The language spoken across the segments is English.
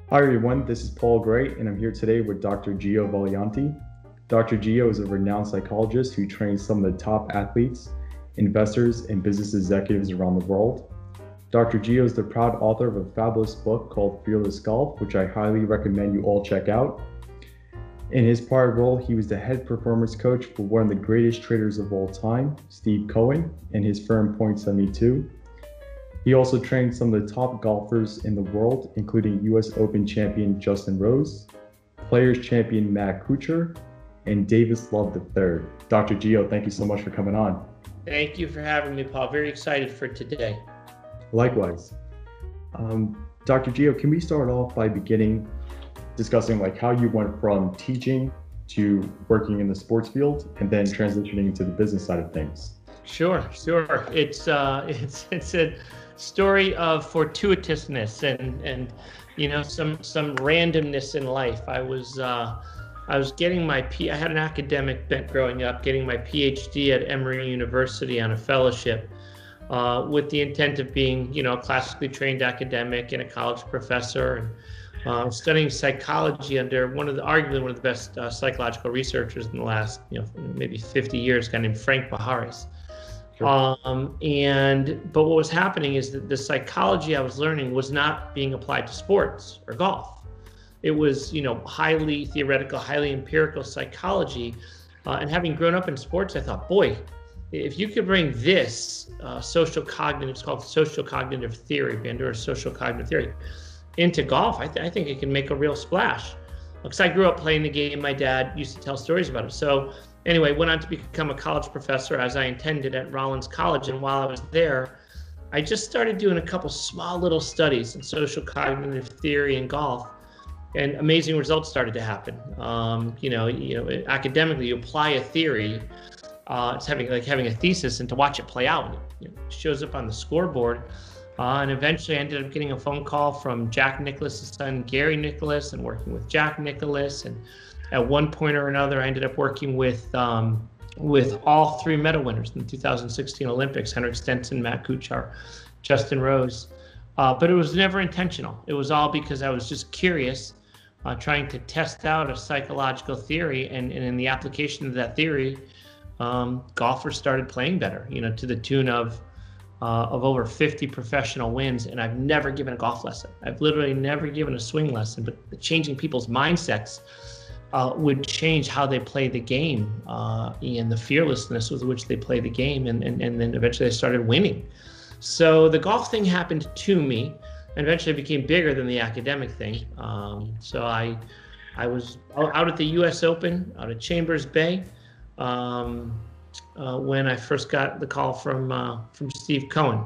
Hi everyone, this is Paul Gray, and I'm here today with Dr. Gio Valiante. Dr. Gio is a renowned psychologist who trains some of the top athletes, investors, and business executives around the world. Dr. Gio is the proud author of a fabulous book called Fearless Golf, which I highly recommend you all check out. In his prior role, he was the head performance coach for one of the greatest traders of all time, Steve Cohen, and his firm Point72. He also trained some of the top golfers in the world, including US Open champion Justin Rose, Players champion Matt Kuchar, and Davis Love III. Dr. Gio, thank you so much for coming on. Thank you for having me, Paul. Very excited for today. Likewise. Dr. Gio, can we start off by discussing how you went from teaching to working in the sports field and then transitioning to the business side of things? Sure. It's a story of fortuitousness and some randomness in life. I was getting I had an academic bent growing up, getting my Ph.D. at Emory University on a fellowship with the intent of being, a classically trained academic and a college professor, and studying psychology under arguably one of the best psychological researchers in the last, maybe 50 years, a guy named Frank Baharis. Sure. But what was happening is that the psychology I was learning was not being applied to sports or golf. It was, highly theoretical, highly empirical psychology. And having grown up in sports, I thought, boy, if you could bring this it's called social cognitive theory, Bandura's social cognitive theory, into golf, I think it can make a real splash. Because I grew up playing the game. My dad used to tell stories about it. So anyway, went on to become a college professor as I intended at Rollins College. And while I was there, I just started doing a couple small little studies in social cognitive theory and golf, and amazing results started to happen. Academically, you apply a theory. It's having a thesis, and to watch it play out, it shows up on the scoreboard. And eventually I ended up getting a phone call from Jack Nicklaus's son, Gary Nicklaus, and working with Jack Nicklaus. And at one point or another, I ended up working with all three medal winners in the 2016 Olympics, Henrik Stenson, Matt Kuchar, Justin Rose. But it was never intentional. It was all because I was just curious, trying to test out a psychological theory. And in the application of that theory, golfers started playing better, to the tune of over 50 professional wins. And I've never given a golf lesson. I've literally never given a swing lesson, but changing people's mindsets would change how they play the game, and the fearlessness with which they play the game. And then eventually they started winning. So the golf thing happened to me, and eventually became bigger than the academic thing. So I was out at the US Open, out at Chambers Bay, when I first got the call from Steve Cohen.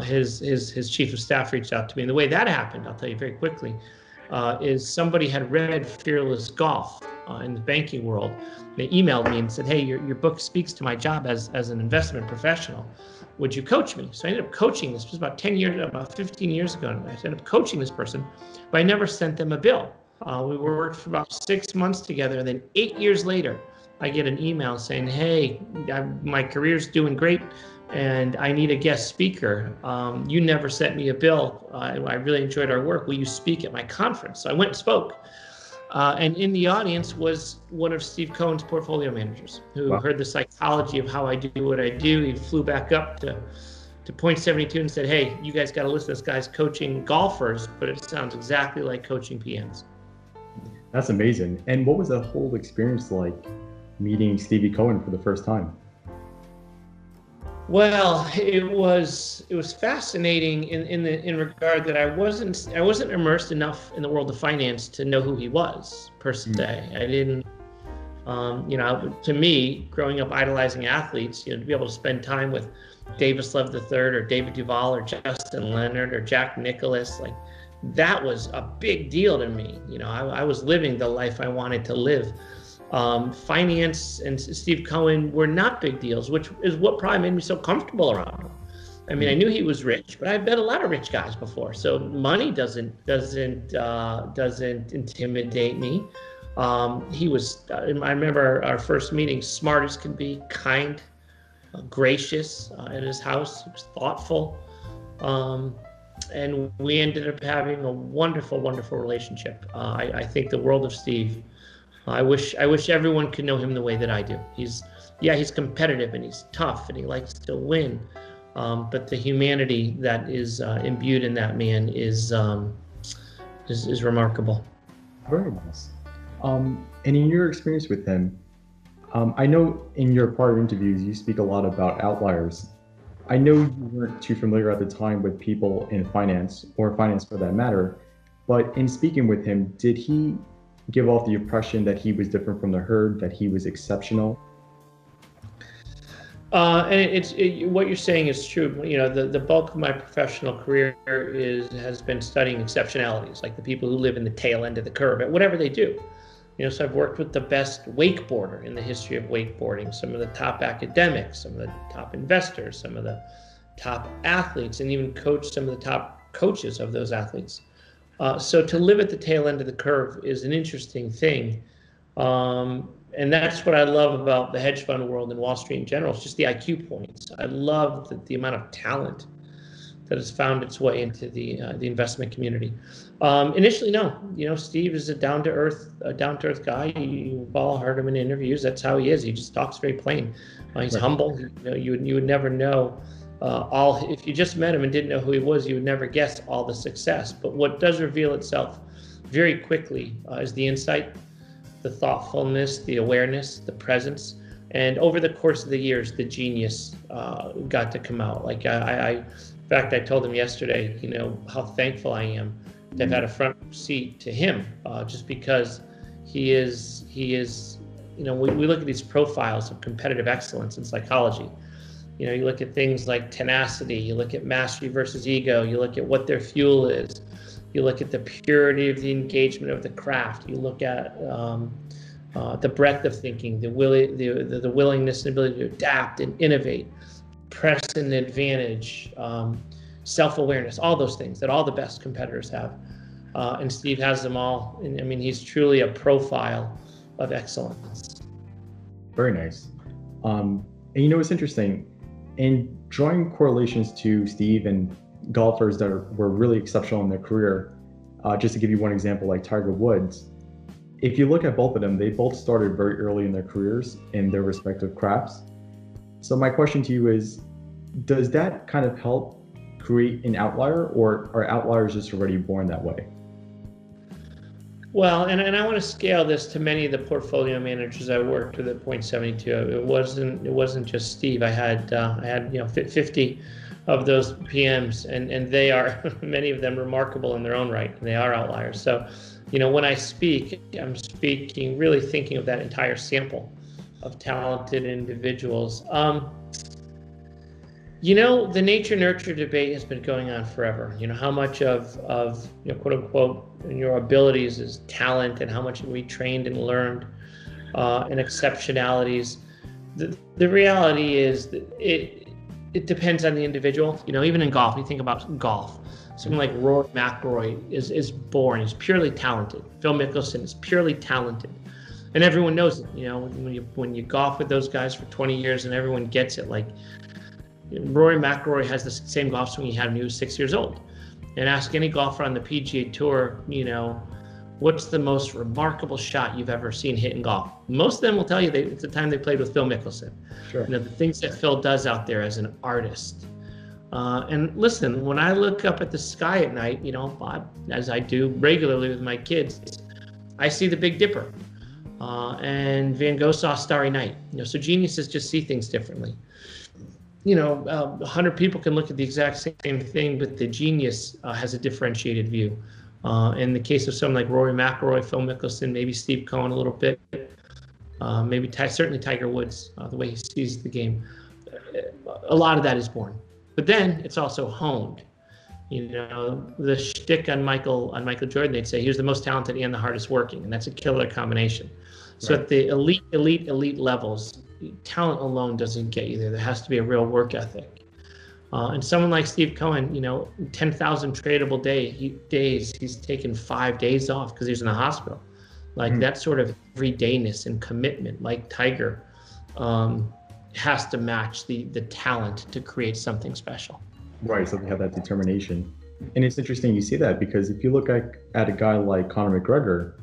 His chief of staff reached out to me. And the way that happened, I'll tell you very quickly, is somebody had read Fearless Golf in the banking world. They emailed me and said, hey, your book speaks to my job as an investment professional. Would you coach me? So I ended up coaching this. It was about 15 years ago. And I ended up coaching this person, but I never sent them a bill. We worked for about 6 months together. And then 8 years later, I get an email saying, hey, my career's doing great and I need a guest speaker. You never sent me a bill. I really enjoyed our work. Will you speak at my conference? So I went and spoke. And in the audience was one of Steve Cohen's portfolio managers who heard the psychology of how I do what I do. He flew back up to Point72 and said, hey, you guys got to listen to this guy's coaching golfers, but it sounds exactly like coaching PMs. That's amazing. And what was that whole experience like, meeting Stevie Cohen for the first time? Well, it was fascinating in regard that I wasn't immersed enough in the world of finance to know who he was per se. I didn't, to me, growing up idolizing athletes, to be able to spend time with Davis Love III or David Duval or Justin Leonard or Jack Nicklaus, that was a big deal to me. I was living the life I wanted to live. Finance and Steve Cohen were not big deals, which is what probably made me so comfortable around him. I mean, I knew he was rich, but I've met a lot of rich guys before, so money doesn't intimidate me. He was, I remember our first meeting, smart as can be, kind, gracious at his house. He was thoughtful. and we ended up having a wonderful, wonderful relationship. I think the world of Steve. I wish everyone could know him the way that I do. He's competitive and he's tough and he likes to win, but the humanity that is imbued in that man is remarkable. Very nice. And in your experience with him, I know in your prior interviews you speak a lot about outliers. I know you weren't too familiar at the time with people in finance, or finance for that matter, but in speaking with him, did he give off the impression that he was different from the herd, that he was exceptional? And what you're saying is true. You know, the bulk of my professional career has been studying exceptionalities, like the people who live in the tail end of the curve at whatever they do. You know, so I've worked with the best wakeboarder in the history of wakeboarding, some of the top academics, some of the top investors, some of the top athletes, and even coached some of the top coaches of those athletes. So to live at the tail end of the curve is an interesting thing. And that's what I love about the hedge fund world and Wall Street in general. It's just the IQ points. I love the amount of talent that has found its way into the investment community. Initially, no. You know, Steve is a down to earth guy. You've all heard him in interviews. That's how he is. He just talks very plain. He's humble. You know, you would never know if you just met him and didn't know who he was, you would never guess all the success. But what does reveal itself very quickly is the insight, the thoughtfulness, the awareness, the presence, and over the course of the years, the genius got to come out. Like in fact, I told him yesterday, you know, how thankful I am to have had a front seat to him, just because he is, you know, we look at these profiles of competitive excellence in psychology. You know, you look at things like tenacity, you look at mastery versus ego, you look at what their fuel is, you look at the purity of the engagement of the craft, you look at the breadth of thinking, the willingness and ability to adapt and innovate, press and advantage, self-awareness, all those things that all the best competitors have. And Steve has them all. And I mean, he's truly a profile of excellence. Very nice. And you know, it's interesting. In drawing correlations to Steve and golfers that were really exceptional in their career, just to give you one example, like Tiger Woods, if you look at both of them, they both started very early in their careers in their respective crafts. So my question to you is, does that kind of help create an outlier, or are outliers just already born that way? Well, and I want to scale this to many of the portfolio managers I worked with at Point72. It wasn't just Steve. I had 50 of those PMs, and they are many of them remarkable in their own right, and they are outliers. So, you know, when I speak, I'm speaking really thinking of that entire sample of talented individuals. You know, the nature-nurture debate has been going on forever. You know, how much of you know, quote unquote, your abilities is talent, and how much we trained and learned, and exceptionalities. The reality is that it depends on the individual. You know, even in golf, you think about golf. Someone like Rory McIlroy is born. He's purely talented. Phil Mickelson is purely talented, and everyone knows it. You know, when you golf with those guys for 20 years, and everyone gets it. Like, Rory McIlroy has the same golf swing he had when he was 6 years old. And ask any golfer on the PGA Tour, you know, what's the most remarkable shot you've ever seen hit in golf? Most of them will tell you it's the time they played with Phil Mickelson. Sure. You know, the things that Phil does out there as an artist. And listen, when I look up at the sky at night, you know, as I do regularly with my kids, I see the Big Dipper. And Van Gogh saw Starry Night. You know, so geniuses just see things differently. You know, 100 people can look at the exact same thing, but the genius has a differentiated view. In the case of someone like Rory McIlroy, Phil Mickelson, maybe Steve Cohen a little bit, certainly Tiger Woods, the way he sees the game, a lot of that is born. But then it's also honed. You know, the shtick on Michael Jordan, they'd say he was the most talented and the hardest working, and that's a killer combination. So right. At the elite levels, talent alone doesn't get you there. There has to be a real work ethic. And someone like Steve Cohen, you know, 10,000 tradable days, he's taken 5 days off because he's in the hospital. Like that sort of everydayness and commitment, like Tiger, has to match the talent to create something special. Right, so they have that determination. And it's interesting you say that because if you look at a guy like Conor McGregor,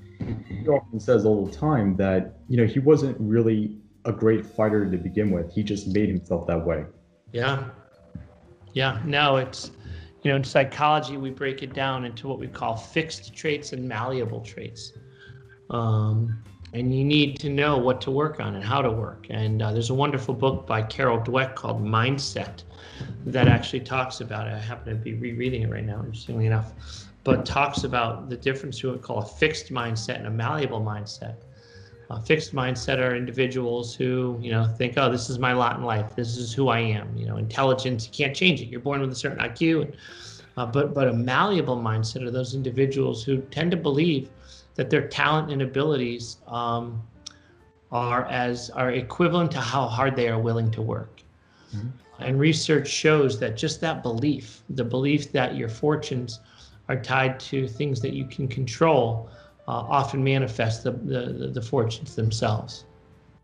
he often says all the time that, he wasn't really a great fighter to begin with. He just made himself that way. Yeah. Yeah. No, it's, in psychology, we break it down into what we call fixed traits and malleable traits. And you need to know what to work on and how to work. And there's a wonderful book by Carol Dweck called Mindset that actually talks about it. I happen to be rereading it right now, interestingly enough, but talks about the difference between what we call a fixed mindset and a malleable mindset. A fixed mindset are individuals who, think, oh, this is my lot in life. This is who I am. Intelligence, you can't change it. You're born with a certain IQ. But a malleable mindset are those individuals who tend to believe that their talent and abilities are equivalent to how hard they are willing to work. Mm-hmm. And research shows that just that belief, the belief that your fortunes are tied to things that you can control, often manifest the fortunes themselves.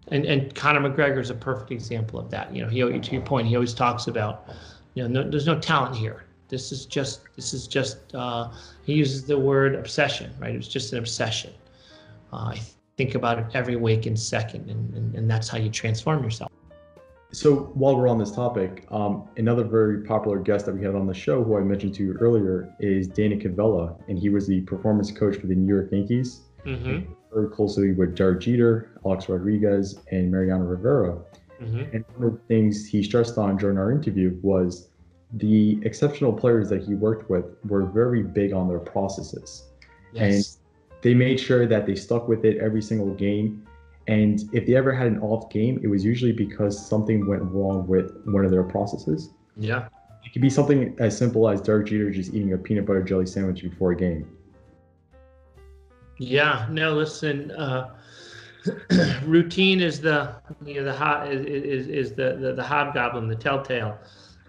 And Conor McGregor is a perfect example of that. To your point, he always talks about, there's no talent here. This is just, he uses the word obsession, right? It's just an obsession. I think about it every waking second, and that's how you transform yourself. So while we're on this topic, another very popular guest that we had on the show, who I mentioned to you earlier, is Danny Cavella, and he was the performance coach for the New York Yankees. Mm-hmm. Very closely with Derek Jeter, Alex Rodriguez, and Mariano Rivera. Mm-hmm. And one of the things he stressed on during our interview was the exceptional players that he worked with were very big on their processes. Yes. And they made sure that they stuck with it every single game. And if they ever had an off game, it was usually because something went wrong with one of their processes. Yeah. It could be something as simple as Derek Jeter just eating a peanut butter jelly sandwich before a game. Yeah. No, listen, routine is the hobgoblin, the telltale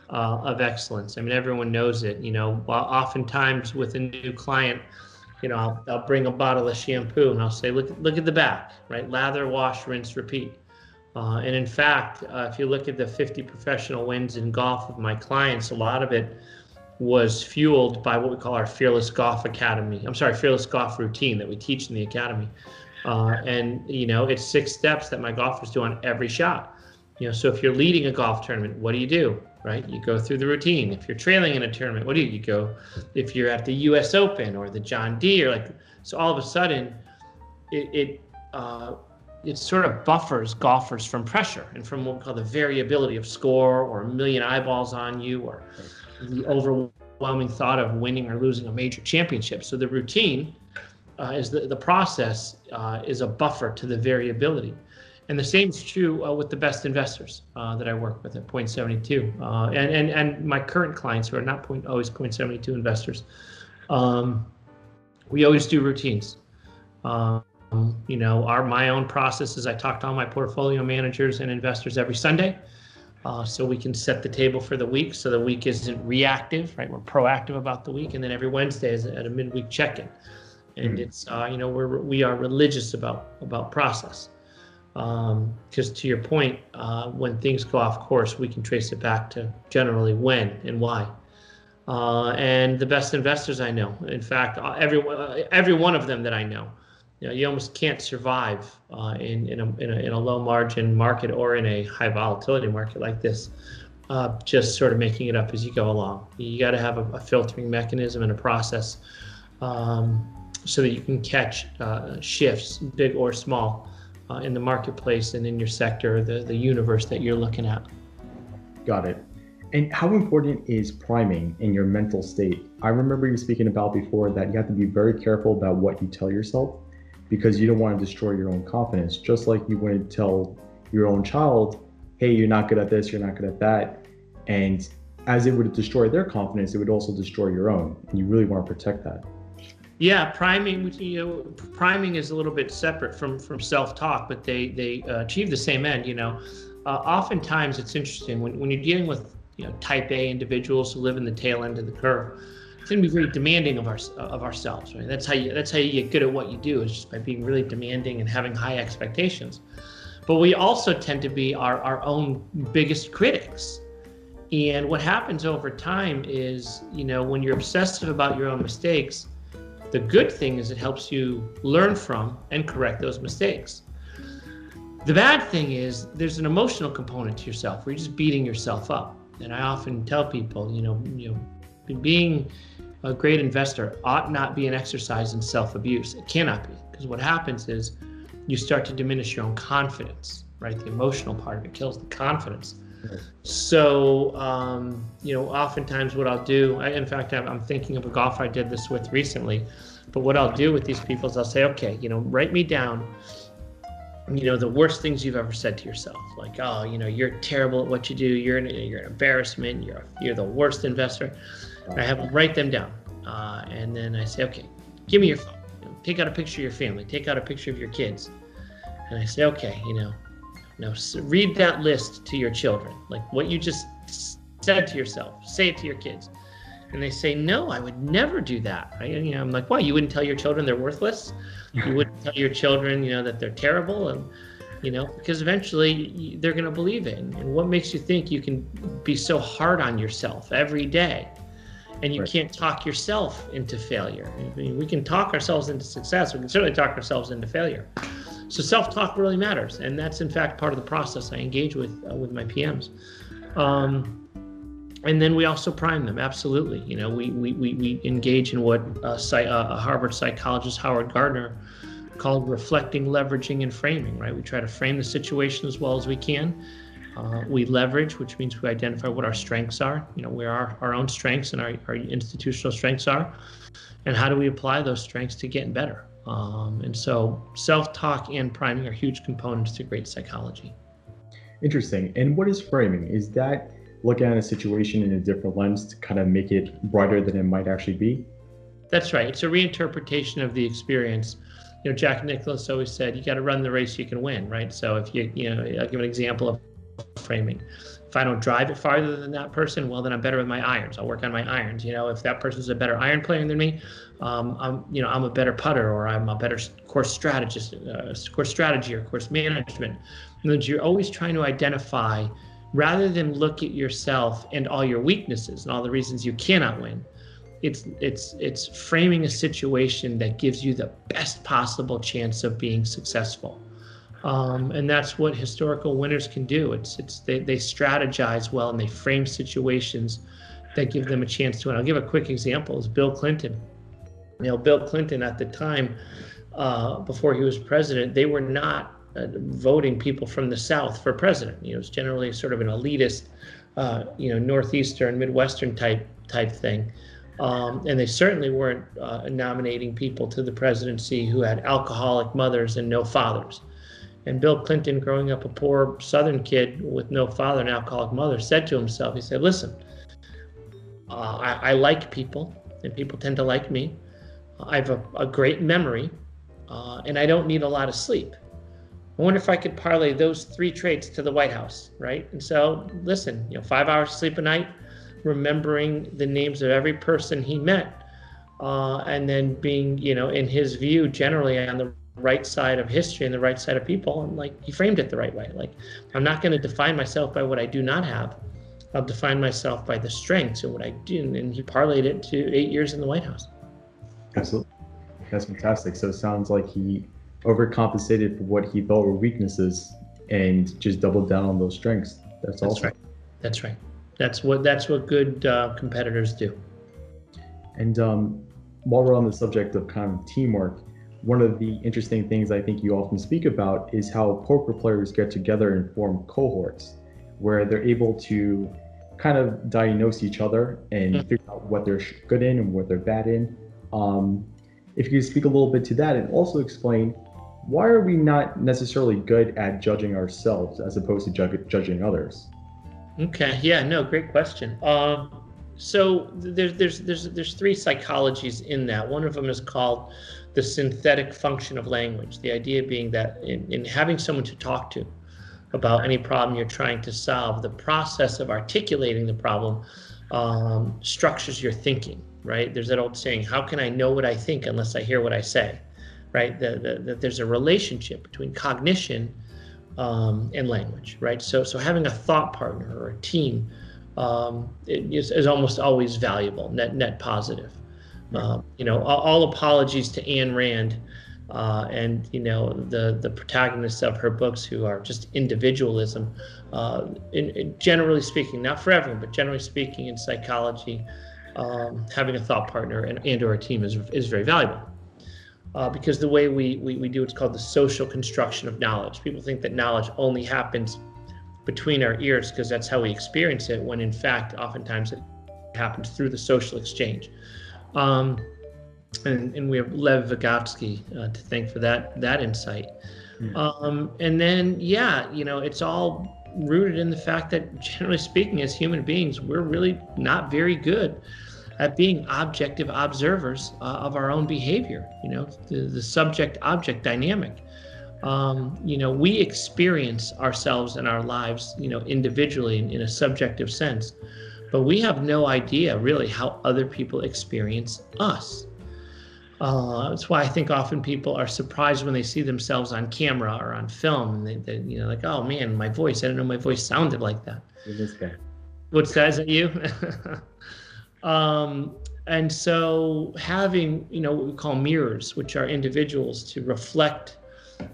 of excellence. I mean, everyone knows it. Oftentimes with a new client, I'll bring a bottle of shampoo and I'll say, look at the back, right? Lather, wash, rinse, repeat. And in fact, if you look at the 50 professional wins in golf of my clients, a lot of it was fueled by what we call our Fearless Golf routine that we teach in the academy. And it's 6 steps that my golfers do on every shot. So if you're leading a golf tournament, what do you do? Right? You go through the routine. If you're trailing in a tournament, what do you go? If you're at the US Open or the John Deere, so all of a sudden it sort of buffers golfers from pressure and from what we call the variability of score or a million eyeballs on you or the overwhelming thought of winning or losing a major championship. So the routine is the process is a buffer to the variability. And the same is true with the best investors that I work with at Point72, and my current clients who are not always Point72 investors. We always do routines. My own processes. I talk to all my portfolio managers and investors every Sunday, so we can set the table for the week. So the week isn't reactive, right? We're proactive about the week, and then every Wednesday is at a midweek check-in, and it's we are religious about process. Because to your point, when things go off course, we can trace it back to generally when and why. And the best investors I know, in fact, every one of them that I know, you almost can't survive in a low margin market or in a high volatility market like this, just sort of making it up as you go along. You got to have a filtering mechanism and a process so that you can catch shifts, big or small, in the marketplace and in your sector, the universe that you're looking at. Got it. And how important is priming in your mental state? I remember you speaking about before that you have to be very careful about what you tell yourself because you don't want to destroy your own confidence. Just like you wouldn't tell your own child, hey, you're not good at this, you're not good at that. And as it would destroy their confidence, it would also destroy your own. And you really want to protect that. Yeah, priming is a little bit separate from self-talk, but they achieve the same end. Oftentimes it's interesting when you're dealing with type A individuals who live in the tail end of the curve. It's going to be very demanding of ourselves. Right? That's how you get good at what you do, is just by being really demanding and having high expectations. But we also tend to be our own biggest critics. And what happens over time is, when you're obsessive about your own mistakes, the good thing is it helps you learn from and correct those mistakes. The bad thing is there's an emotional component to yourself where you're just beating yourself up. And I often tell people, being a great investor ought not be an exercise in self-abuse. It cannot be, because what happens is you start to diminish your own confidence, right? The emotional part of it kills the confidence. So, oftentimes what I'll do, in fact, I'm thinking of a golfer I did this with recently, but what I'll do with these people is I'll say, okay, write me down, the worst things you've ever said to yourself. Like, oh, you're terrible at what you do. You're an embarrassment. You're the worst investor. And I have them write them down. And then I say, okay, give me your phone. Take out a picture of your family. Take out a picture of your kids. And I say, okay, now read that list to your children, like what you just said to yourself. Say it to your kids. And they say, no, I would never do that. Right? And, I'm like, why? You wouldn't tell your children they're worthless? You wouldn't tell your children, that they're terrible? And, because eventually they're going to believe it. And what makes you think you can be so hard on yourself every day? And you can't talk yourself into failure. I mean, we can talk ourselves into success. We can certainly talk ourselves into failure. So self-talk really matters, and that's in fact part of the process I engage with my PMs. And then we also prime them. Absolutely, we engage in what a Harvard psychologist, Howard Gardner, called reflecting, leveraging, and framing. Right? We try to frame the situation as well as we can. We leverage, which means we identify what our strengths are. Where our own strengths and our institutional strengths are, and how do we apply those strengths to getting better. And so self-talk and priming are huge components to great psychology. Interesting. And what is framing? Is that looking at a situation in a different lens to kind of make it brighter than it might actually be? That's right. It's a reinterpretation of the experience. Jack Nicklaus always said, you got to run the race you can win, right? So if I'll give an example of framing. If I don't drive it farther than that person, well, then I'm better with my irons. I'll work on my irons. If that person's a better iron player than me, I'm a better putter, or I'm a better course strategist, course strategy, or course management. You're always trying to identify, rather than look at yourself and all your weaknesses and all the reasons you cannot win. It's framing a situation that gives you the best possible chance of being successful. And that's what historical winners can do. They strategize well, and they frame situations that give them a chance to win. I'll give a quick example. Is Bill Clinton. Bill Clinton at the time, before he was president, they were not voting people from the South for president. It was generally sort of an elitist, Northeastern, Midwestern type thing. And they certainly weren't nominating people to the presidency who had alcoholic mothers and no fathers. And Bill Clinton, growing up a poor Southern kid with no father and alcoholic mother, said to himself, he said, listen, I like people, and people tend to like me. I have a great memory, and I don't need a lot of sleep. I wonder if I could parlay those three traits to the White House, right? And so, listen, 5 hours of sleep a night, remembering the names of every person he met, and then being, in his view, generally on the right side of history and the right side of people. And he framed it the right way. I'm not going to define myself by what I do not have. I'll define myself by the strengths and what I do. And he parlayed it to 8 years in the White House. Absolutely. That's fantastic. So it sounds like he overcompensated for what he thought were weaknesses and just doubled down on those strengths. That's awesome. Right. That's right. That's what good competitors do. And while we're on the subject of kind of teamwork, one of the interesting things I think you often speak about is how poker players get together and form cohorts where they're able to kind of diagnose each other and figure out what they're good in and what they're bad in. If you could speak a little bit to that and also explain, why are we not necessarily good at judging ourselves as opposed to judging others? Okay, yeah, no, great question. So there's three psychologies in that. One of them is called the synthetic function of language. The idea being that in having someone to talk to about any problem you're trying to solve, the process of articulating the problem structures your thinking, right? There's that old saying, how can I know what I think unless I hear what I say, right? There's a relationship between cognition and language, right? So having a thought partner or a team is almost always valuable, net positive. All apologies to Ayn Rand and the protagonists of her books, who are just individualism. Generally speaking, not for everyone, but generally speaking, in psychology, having a thought partner and or a team is very valuable. Because the way we do it's called the social construction of knowledge. People think that knowledge only happens between our ears because that's how we experience it, when in fact, oftentimes it happens through the social exchange. And we have Lev Vygotsky to thank for that insight. And then, it's all rooted in the fact that, generally speaking, as human beings, we're really not very good at being objective observers of our own behavior. The subject-object dynamic. We experience ourselves and our lives, individually in a subjective sense, but we have no idea really how other people experience us. That's why I think often people are surprised when they see themselves on camera or on film, and they like, oh man, my voice, I didn't know my voice sounded like that. This guy. What's that? Is that you? And so having, what we call mirrors, which are individuals to reflect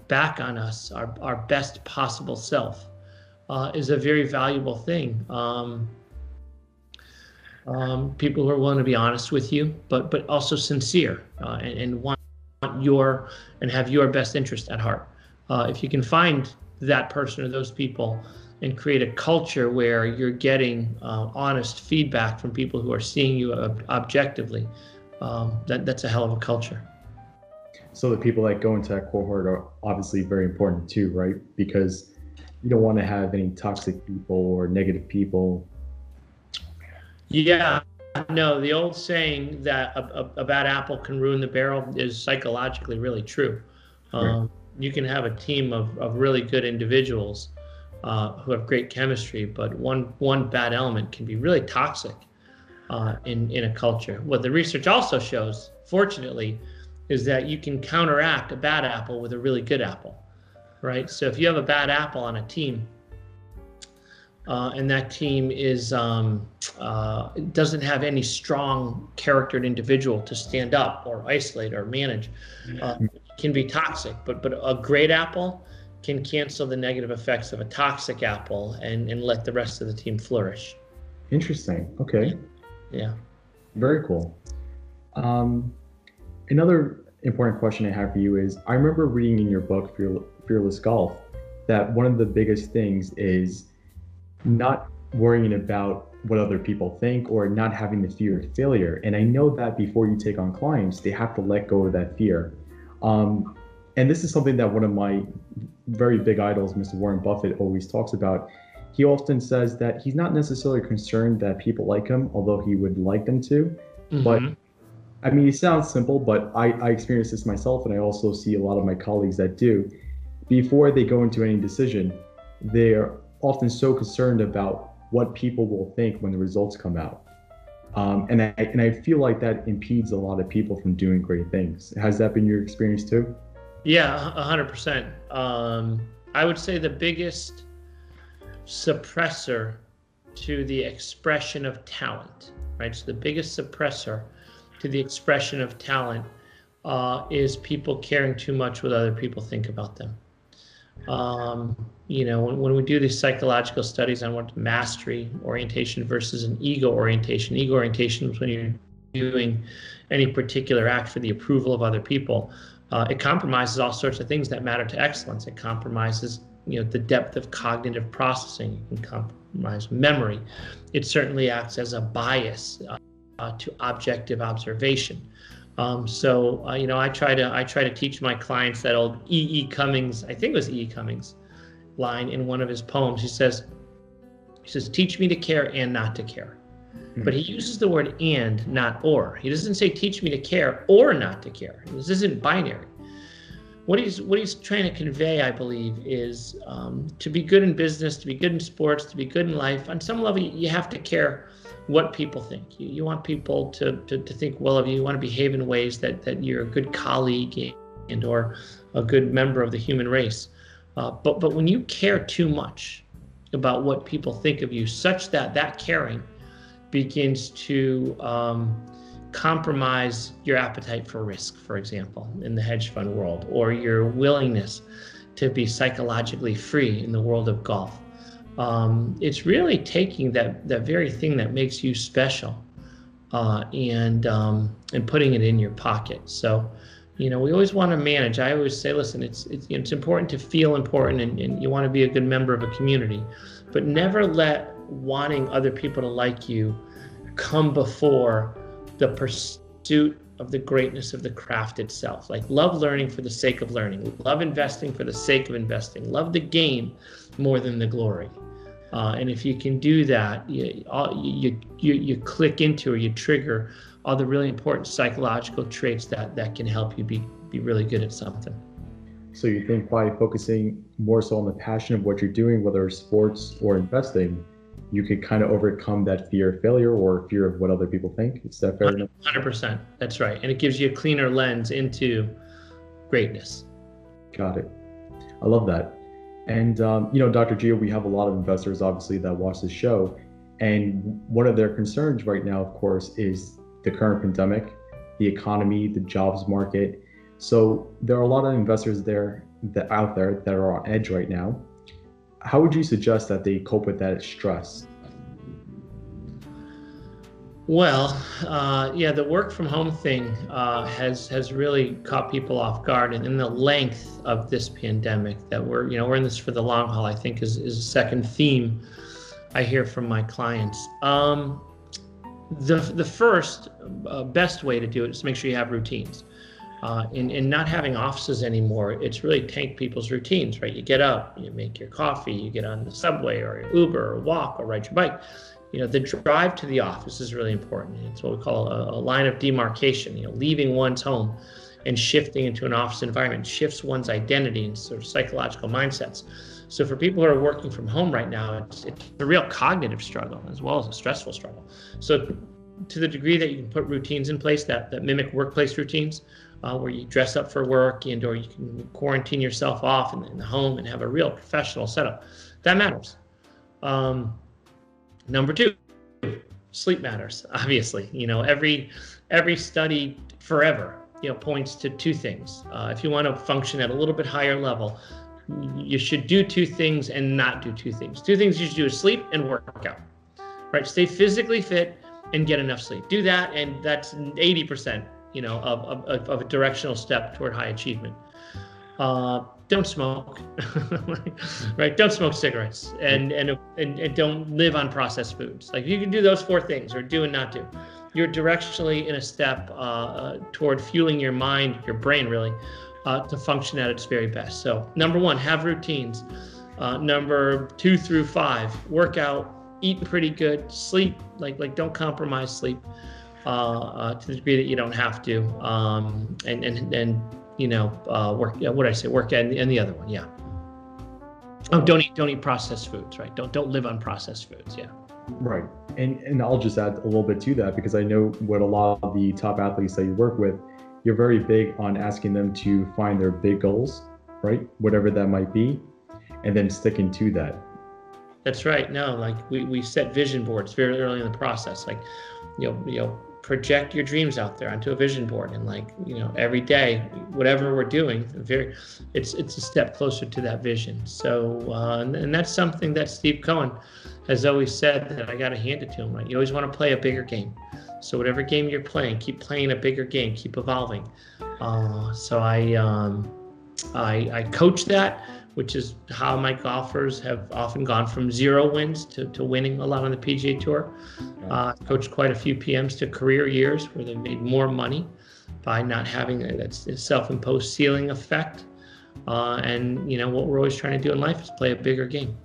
back on us, our best possible self, is a very valuable thing. People who are willing to be honest with you, but also sincere, and want and have your best interest at heart. If you can find that person or those people and create a culture where you're getting honest feedback from people who are seeing you objectively, that's a hell of a culture. So the people that go into that cohort are obviously very important too, right? Because you don't want to have any toxic people or negative people. Yeah, no, the old saying that a bad apple can ruin the barrel is psychologically really true. Right. You can have a team of really good individuals who have great chemistry, but one bad element can be really toxic in a culture. What the research also shows, fortunately, is that you can counteract a bad apple with a really good apple, right? So if you have a bad apple on a team, and that team doesn't have any strong charactered individual to stand up or isolate or manage, it can be toxic. But a great apple can cancel the negative effects of a toxic apple and let the rest of the team flourish. Interesting. Okay. Yeah. Very cool. Another important question I have for you is, I remember reading in your book, Fearless Golf, that one of the biggest things is not worrying about what other people think or not having the fear of failure. And I know that before you take on clients, they have to let go of that fear. And this is something that one of my very big idols, Mr. Warren Buffett, always talks about. He often says that he's not necessarily concerned that people like him, although he would like them to. Mm-hmm. But I mean, it sounds simple, but I experience this myself, and I also see a lot of my colleagues that do. Before they go into any decision, they're often so concerned about what people will think when the results come out. And I feel like that impedes a lot of people from doing great things. Has that been your experience too? Yeah, 100%. I would say the biggest suppressor to the expression of talent, right? So the biggest suppressor to the expression of talent is people caring too much what other people think about them. When we do these psychological studies on what mastery orientation versus an ego orientation is when you're doing any particular act for the approval of other people. It compromises all sorts of things that matter to excellence. It compromises, the depth of cognitive processing. It can compromise memory. It certainly acts as a bias to objective observation. So I try to teach my clients that old E.E. Cummings, I think it was E.E. Cummings, line in one of his poems. He says, teach me to care and not to care. But he uses the word and, not or. He doesn't say teach me to care or not to care. This isn't binary. What he's trying to convey, I believe, is to be good in business, to be good in sports, to be good in life. On some level, you have to care what people think. You want people to think well of you. You want to behave in ways that you're a good colleague and or a good member of the human race. But when you care too much about what people think of you, such that that caring begins to compromise your appetite for risk, for example, in the hedge fund world, or your willingness to be psychologically free in the world of golf. It's really taking that very thing that makes you special and putting it in your pocket. So, we always want to manage. I always say, listen, it's important to feel important, and you want to be a good member of a community, but never let wanting other people to like you come before the pursuit of the greatness of the craft itself. Like, love learning for the sake of learning, love investing for the sake of investing, love the game more than the glory. And if you can do that, you click into, or you trigger all the really important psychological traits that can help you be really good at something. So you think by focusing more so on the passion of what you're doing, whether it's sports or investing, you could kind of overcome that fear of failure or fear of what other people think? Is that fair enough? 100%. That's right. And it gives you a cleaner lens into greatness. Got it. I love that. And, Dr. Gio, we have a lot of investors, obviously, that watch this show. And one of their concerns right now, of course, is the current pandemic, the economy, the jobs market. So there are a lot of investors out there that are on edge right now. How would you suggest that they cope with that stress? Well, the work from home thing has really caught people off guard, and in the length of this pandemic that we're in this for the long haul, I think is a second theme I hear from my clients. The first best way to do it is to make sure you have routines. In not having offices anymore, it's really tanked people's routines, right? You get up, you make your coffee, you get on the subway or your Uber or walk or ride your bike. The drive to the office is really important. It's what we call a line of demarcation. Leaving one's home and shifting into an office environment shifts one's identity and sort of psychological mindsets. So for people who are working from home right now, it's a real cognitive struggle as well as a stressful struggle. So to the degree that you can put routines in place that mimic workplace routines, where you dress up for work or you can quarantine yourself off in the home and have a real professional setup, that matters. Number two, sleep matters, obviously. Every study forever, points to two things. If you want to function at a little bit higher level, you should do two things and not do two things. Two things you should do is sleep and work out, right? Stay physically fit and get enough sleep. Do that, and that's 80%, of a directional step toward high achievement. Don't smoke, right? Don't smoke cigarettes, and don't live on processed foods. Like, if you can do those four things, or do and not do, you're directionally in a step toward fueling your mind, your brain really, to function at its very best. So number one, have routines. Number 2 through 5, work out, eat pretty good, sleep, like don't compromise sleep to the degree that you don't have to, work. What did I say? Work and the other one, yeah. Oh, don't eat processed foods, right? Don't live on processed foods, yeah. Right, and I'll just add a little bit to that, because I know what a lot of the top athletes that you work with, you're very big on asking them to find their big goals, right? Whatever that might be, and then sticking to that. That's right. No, like we set vision boards very early in the process. Like, project your dreams out there onto a vision board, and every day, whatever we're doing, it's a step closer to that vision. So and that's something that Steve Cohen has always said, that I got to hand it to him, right? You always want to play a bigger game. So whatever game you're playing, keep playing a bigger game, keep evolving. So I coach that, which is how my golfers have often gone from 0 wins to winning a lot on the PGA Tour. Coached quite a few PMs to career years where they made more money by not having that self-imposed ceiling effect. And what we're always trying to do in life is play a bigger game.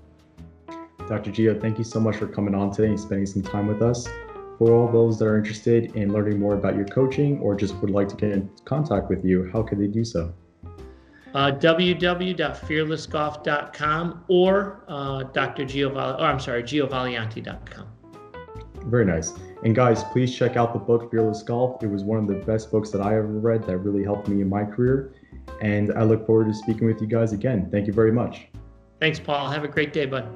Dr. Gio, thank you so much for coming on today and spending some time with us. For all those that are interested in learning more about your coaching, or just would like to get in contact with you, how can they do so? www.fearlessgolf.com or giovaliante.com. Very nice. And guys, please check out the book Fearless Golf. It was one of the best books that I ever read that really helped me in my career. And I look forward to speaking with you guys again. Thank you very much. Thanks, Paul. Have a great day, bud.